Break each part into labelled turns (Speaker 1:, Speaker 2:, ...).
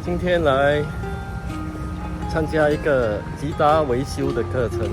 Speaker 1: 今天来参加一个吉他维修的课程。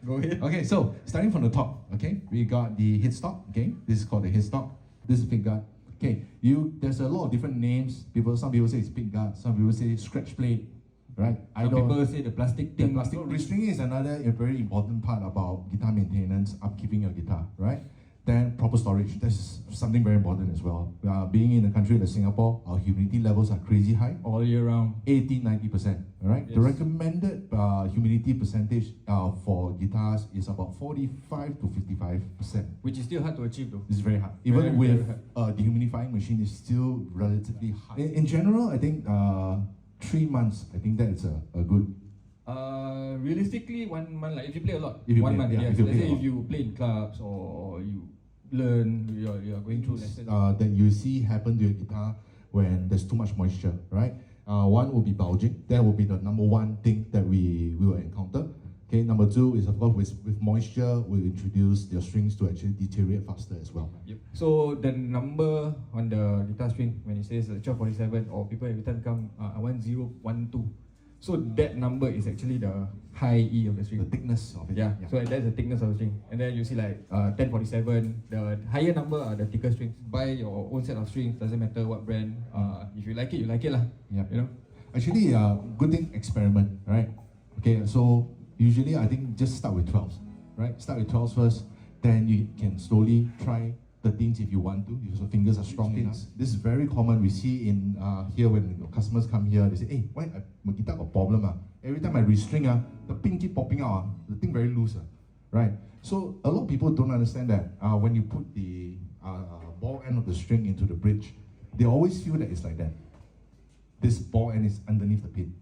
Speaker 2: Go ahead. Okay, so starting from the top, okay, we got the headstock. Okay, this is called the headstock. This is pickguard. Okay, there's a lot of different names. Some people say it's pickguard, some people say scratch plate, right?
Speaker 3: Some people say the plastic thing.
Speaker 2: The plastic restringing is another very important part about guitar maintenance, upkeeping your guitar, right? Then proper storage, that's something very important as well. Being in a country like Singapore, our humidity levels are crazy high.
Speaker 3: All year round.
Speaker 2: 80-90%, right?
Speaker 3: Yes.
Speaker 2: The recommended humidity percentage for guitars is about 45 to 55%.
Speaker 3: Which is still hard to achieve though.
Speaker 2: It's very hard. Even with
Speaker 3: hard.
Speaker 2: dehumidifying machine is still relatively high. In general, I think 3 months, I think that is a good.
Speaker 3: Realistically, 1 month, like if you play a lot,
Speaker 2: If you
Speaker 3: 1
Speaker 2: play,
Speaker 3: month,
Speaker 2: yeah,
Speaker 3: yes.
Speaker 2: if you
Speaker 3: Let's
Speaker 2: play
Speaker 3: say
Speaker 2: a
Speaker 3: if you play in clubs or you learn, you're going through lessons.
Speaker 2: That you see happen to your guitar when there's too much moisture, right? One will be bulging. That will be the number one thing that we will encounter. Okay, number two is of course with moisture, we introduce your strings to actually deteriorate faster as well.
Speaker 3: Yep. So the number on the guitar string when it says 1247 or people every time come 1012. So that number is actually the high E of the string.
Speaker 2: The thickness of it.
Speaker 3: Yeah. So that's the thickness of the string. And then you see like 1047, the higher number are the thicker strings. Buy your own set of strings, doesn't matter what brand. If you like it lah.
Speaker 2: Yeah.
Speaker 3: You know?
Speaker 2: Actually, good thing, experiment, right? Okay, so usually I think just start with 12s, right? Start with 12s first, then you can slowly try 13s if you want to, if your fingers are strong enough. This is very common. We see in here when customers come here, they say, hey, why my guitar got problem? Every time I restring, the pin keep popping out, the thing very loose, right? So a lot of people don't understand that when you put the ball end of the string into the bridge, they always feel that it's like that. This ball end is underneath the pin.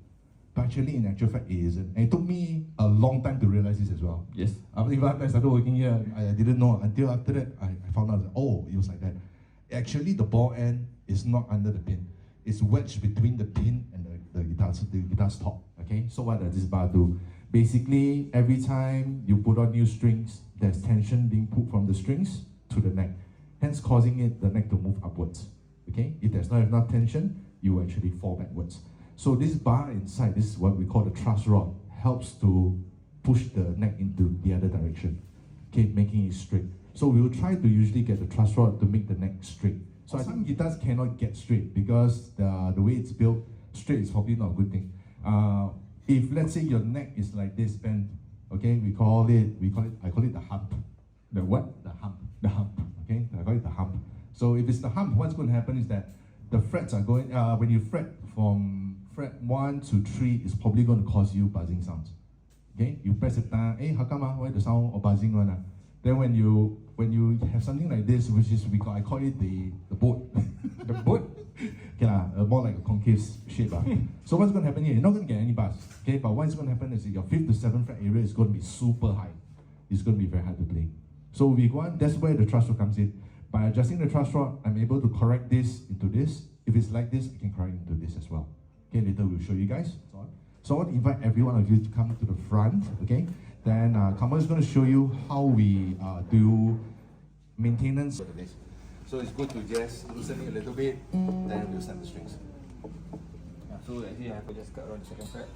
Speaker 2: But actually, in actual fact, it isn't. And it took me a long time to realize this as well.
Speaker 3: Yes.
Speaker 2: After I started working here, I didn't know until after that I found out that, oh, it was like that. Actually, the ball end is not under the pin. It's wedged between the pin and the guitar's top. Okay. So what does this bar do? Basically, every time you put on new strings, there's tension being put from the strings to the neck, hence causing the neck to move upwards. Okay. If there's not enough tension, you will actually fall backwards. So this bar inside, this is what we call the truss rod, helps to push the neck into the other direction, okay, making it straight. So we will try to usually get the truss rod to make the neck straight. So some guitars cannot get straight because the way it's built, straight is probably not a good thing. If let's say your neck is like this bent, okay, I call it the hump.
Speaker 3: The what?
Speaker 2: The hump.
Speaker 3: The hump.
Speaker 2: Okay, I call it the hump. So if it's the hump, what's going to happen is that the frets are going, when you fret from fret 1 to 3, it's probably going to cause you buzzing sounds. Okay, you press it down, hey, how come, why the sound or buzzing on? Then when you have something like this, which is, I call it the boat.
Speaker 3: The boat?
Speaker 2: Yeah, more like a concave shape. So what's going to happen here? You're not going to get any buzz. Okay, but what's going to happen is that your 5th to 7th fret area is going to be super high. It's going to be very hard to play. So that's where the truss rod comes in. By adjusting the truss rod, I'm able to correct this into this. If it's like this, I can correct into this as well. Okay, later we'll show you guys. So I want to invite every one of you to come to the front, okay? Then Kamal is going to show you how we do maintenance. So it's good to just loosen it a little bit, then loosen the strings.
Speaker 3: So actually I have to just cut around the second fret.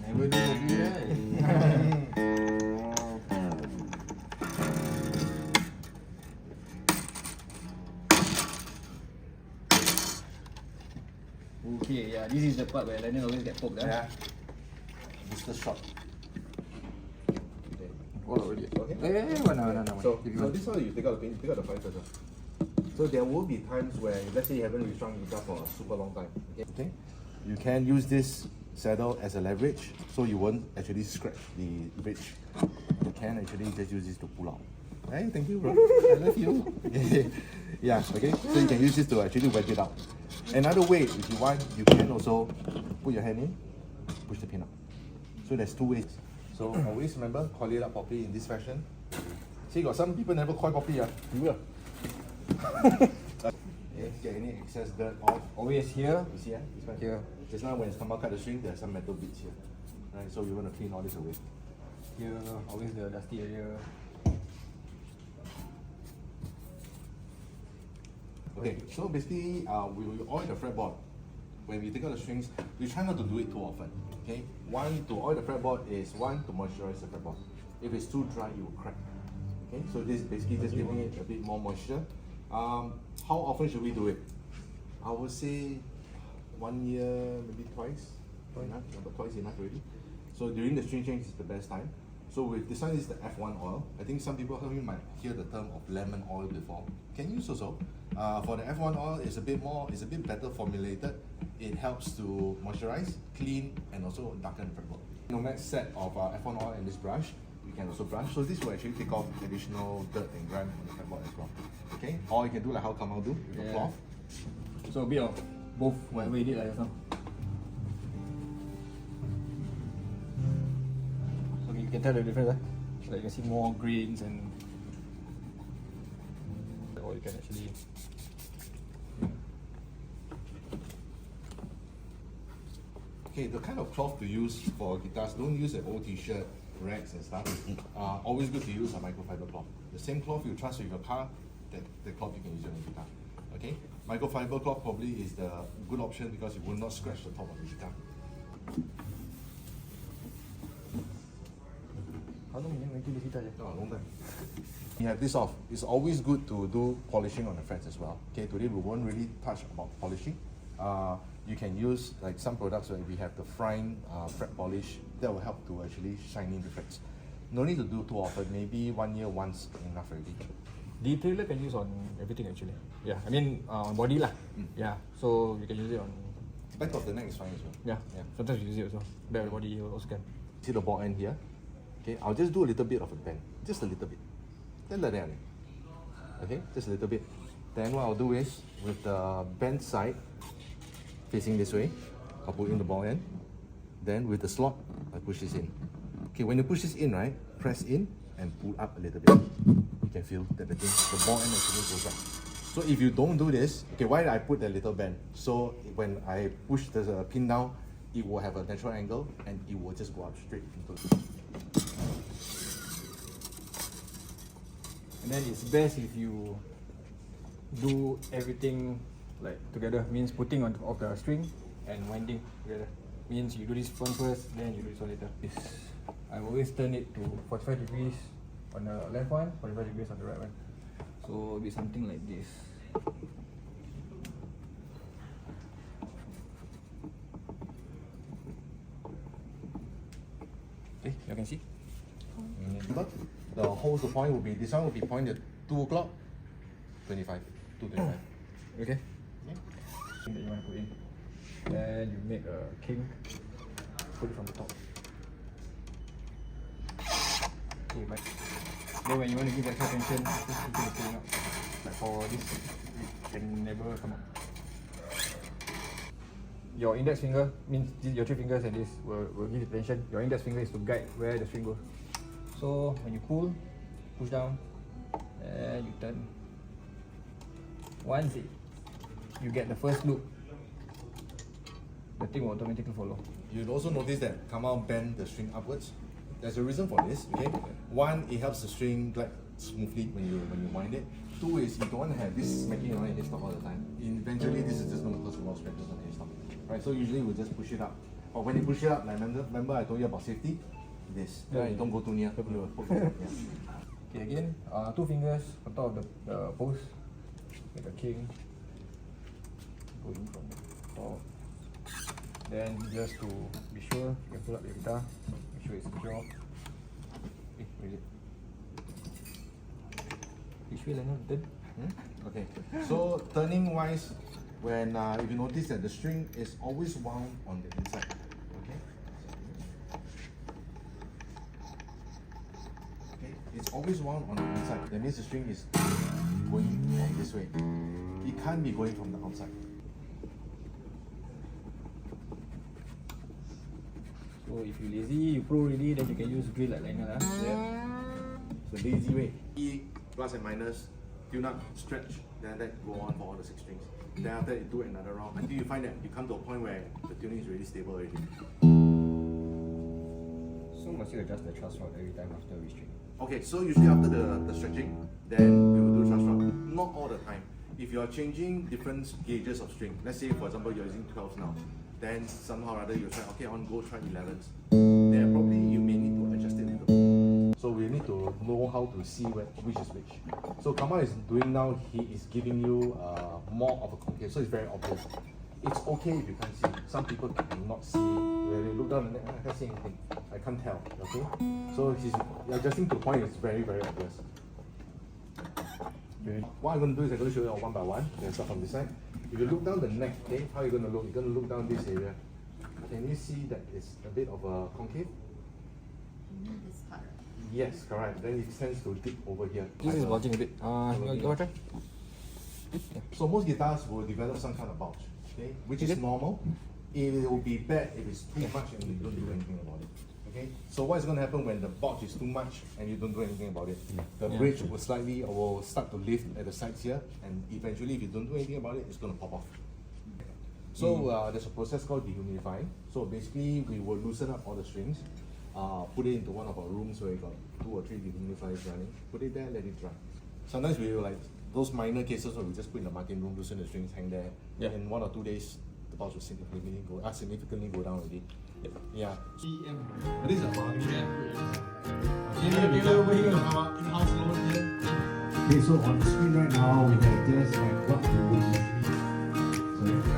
Speaker 1: Never do that.
Speaker 3: this is the part where Lennon always get poked.
Speaker 2: Yeah. Mr. Shot.
Speaker 3: Oh, already.
Speaker 2: Okay.
Speaker 3: No.
Speaker 2: So this one you take out the pin, take out the pipe first. So there will be times where, let's say you haven't restrung guitar for a super long time. Okay. You can use this saddle as a leverage, so you won't actually scratch the bridge. You can actually just use this to pull out. Hey, thank you, bro. I love you. Yeah. Okay. So you can use this to actually wedge it out. Another way, if you want, you can also put your hand in, push the pin out. So there's two ways. So always remember, coil it up properly in this fashion. See, got some people never coil properly. You will. Get any excess dirt off.
Speaker 3: Always here.
Speaker 2: You see, this one
Speaker 3: Here.
Speaker 2: Just now when it's come out, cut the string, there's some metal bits here. Right, so we want to clean all this away.
Speaker 3: Here, always the dusty area.
Speaker 2: Okay, so basically, we will oil the fretboard. When we take out the strings, we try not to do it too often. Okay, one to oil the fretboard is one to moisturize the fretboard. If it's too dry, it will crack. Okay, so this is basically just giving it a bit more moisture. How often should we do it? I would say 1 year, maybe twice. Enough, but twice enough already. So during the string change is the best time. So with this one is the F1 oil. I think some people might hear the term of lemon oil before. Can use also. For the F1 oil, it's a bit better formulated. It helps to moisturize, clean, and also darken the fretboard. Nomad set of F1 oil and this brush, you can also brush. So this will actually take off additional dirt and grime on the fretboard as well. Okay, or you can do like how Kamal do with a cloth.
Speaker 3: So a bit of both, whatever you did like just now. So you can tell the difference, like you can see more grains and or you can actually
Speaker 2: Okay, the kind of cloth to use for guitars, don't use an old t-shirt, rags and stuff. Always good to use a microfiber cloth. The same cloth you trust with your car, the cloth you can use on your guitar. Okay, microfiber cloth probably is the good option because it will not scratch the top of the guitar.
Speaker 3: how long you making this guitar?
Speaker 2: No, long time. You have this off. It's always good to do polishing on the frets as well. Okay, today we won't really touch about polishing. You can use like some products where we have the fine fret polish that will help to actually shine in the frets. No need to do too often, maybe 1 year once enough already.
Speaker 3: Detailer can use on everything actually. Yeah, I mean on body lah. Yeah, so you can use it on.
Speaker 2: Back of the neck is fine as well.
Speaker 3: Yeah. Sometimes you use it also. Back of the body you also can.
Speaker 2: See the ball end here? Okay, I'll just do a little bit of a bend. Just a little bit. Then let it out. Okay, just a little bit. Then what I'll do is, with the bent side facing this way, I'll put in the ball end. Then with the slot, I push this in. Okay, when you push this in, right, press in and pull up a little bit. You can feel that the ball end actually goes up. So if you don't do this, okay, why did I put that little bend? So when I push the pin down, it will have a natural angle and it will just go up straight into it.
Speaker 3: And then it's best if you do everything like together. Means putting on of the string and winding together. Means you do this one first, then you do this one later. I always turn it to 45 degrees on the left one, 45 degrees on the right one. So it'll be something like this. Okay, you can see.
Speaker 2: Remember, the holes, the point will be, this one will be pointed 2 o'clock, 25, 2:25.
Speaker 3: Okay. Thing that you want to put in. Then you make a king. Put it from the top. Okay, but then when you want to give extra tension, just keep it pulling up. Like for this, it can never come up. Your index finger means your 3 fingers and this will give it tension. Your index finger is to guide where the string goes. So when you pull, push down, and you turn. Once you get the first loop, the thing will automatically follow.
Speaker 2: You'll also notice that Kamal bend the string upwards. There's a reason for this, okay? One, it helps the string glide smoothly when you wind it. Two is you don't want to have this smacking around your headstock all the time. Eventually, this is just going to cause a lot of scratches on the headstock. Right, so usually we'll just push it up. But when you push it up, like remember I told you about safety? This.
Speaker 3: Yeah,
Speaker 2: You don't go too near. You will poke yourself.
Speaker 3: Okay, again, 2 fingers on top of the post. Make a king. Going from the top. Then just to be sure, you can pull up your guitar, make sure it's secure. Where is it? Which way Lionel? Turn?
Speaker 2: Okay. So turning wise, when if you notice that the string is always wound on the inside. Okay. Okay. It's always wound on the inside. That means the string is going from this way. It can't be going from the outside.
Speaker 3: So if you're lazy, you pro already, then you can use drill like Lionel.
Speaker 2: The lazy way. E plus and minus, tune up, stretch, then that go on for all the 6 strings. Then after that, you do another round until you find that you come to a point where the tuning is really stable already.
Speaker 3: So must you adjust the truss rod every time after we string?
Speaker 2: Okay, so usually after the stretching, then we will do truss rod. Not all the time. If you are changing different gauges of string, let's say for example you're using 12s now, then somehow or other you try, okay, I want to go try 11s. Then probably you may need to adjust it a little bit. So we need to know how to see which is which. So Kama is doing now, he is giving you more of a concave, so it's very obvious. It's okay if you can't see. Some people cannot see. When they look down and I can't see anything. I can't tell, okay? So he's adjusting to the point, it's very, very obvious. Okay. What I'm going to do is I'm going to show you one by one. Let's start from this side. If you look down the neck, okay, how are you going to look? You're going to look down this area. Can you see that it's a bit of a concave?
Speaker 4: This part.
Speaker 2: Yes, correct. Then it tends to dip over here.
Speaker 3: This is bulging a bit. You want to try?
Speaker 2: So most guitars will develop some kind of bulge, okay, which is normal. It will be bad if it's too much and you don't do anything about it. Okay. So what is going to happen when the bulge is too much and you don't do anything about it? The bridge will slightly or will start to lift at the sides here, and eventually, if you don't do anything about it, it's going to pop off. So there's a process called dehumidifying. So basically, we will loosen up all the strings, put it into one of our rooms where we got 2 or 3 dehumidifiers running. Put it there, let it dry. Sometimes we will like those minor cases where we just put in the marking room, loosen the strings, hang there.
Speaker 3: Yeah.
Speaker 2: And in 1 or 2 days, the bulge will significantly go down already. Yeah.
Speaker 5: This is a bargaining in-house loan here. Okay, so on the screen right now, we have just like what you would usually.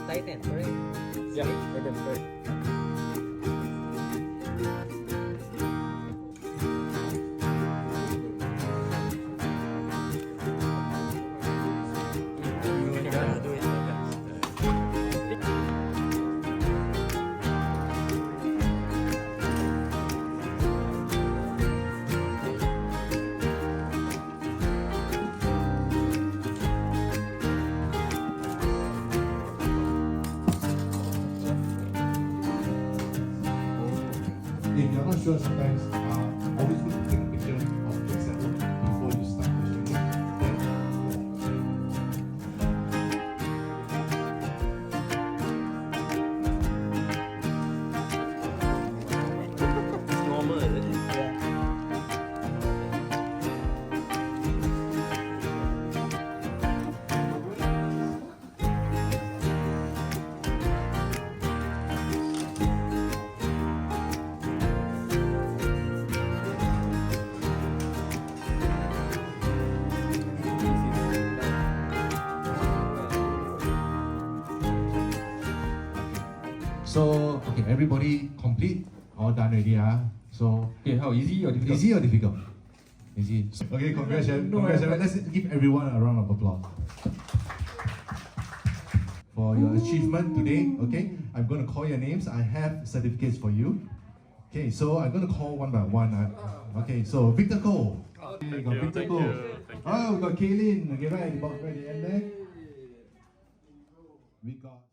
Speaker 4: Tighten, correct?
Speaker 3: Yeah, tighten, correct.
Speaker 2: If you're not sure, sometimes always good to take a picture of the example before you start the string.
Speaker 1: It's normal, isn't it?
Speaker 5: So, okay, everybody complete? All done already, So,
Speaker 3: Okay, how easy or difficult?
Speaker 5: easy or difficult? Easy. Okay, congratulations. Let's give everyone a round of applause. For your achievement today, okay? I'm going to call your names. I have certificates for you. Okay, so I'm going to call one by one. Okay, so Victor Cole. Okay, we got Victor Cole. Oh, we got Kaylin. Okay, right at the end there. We got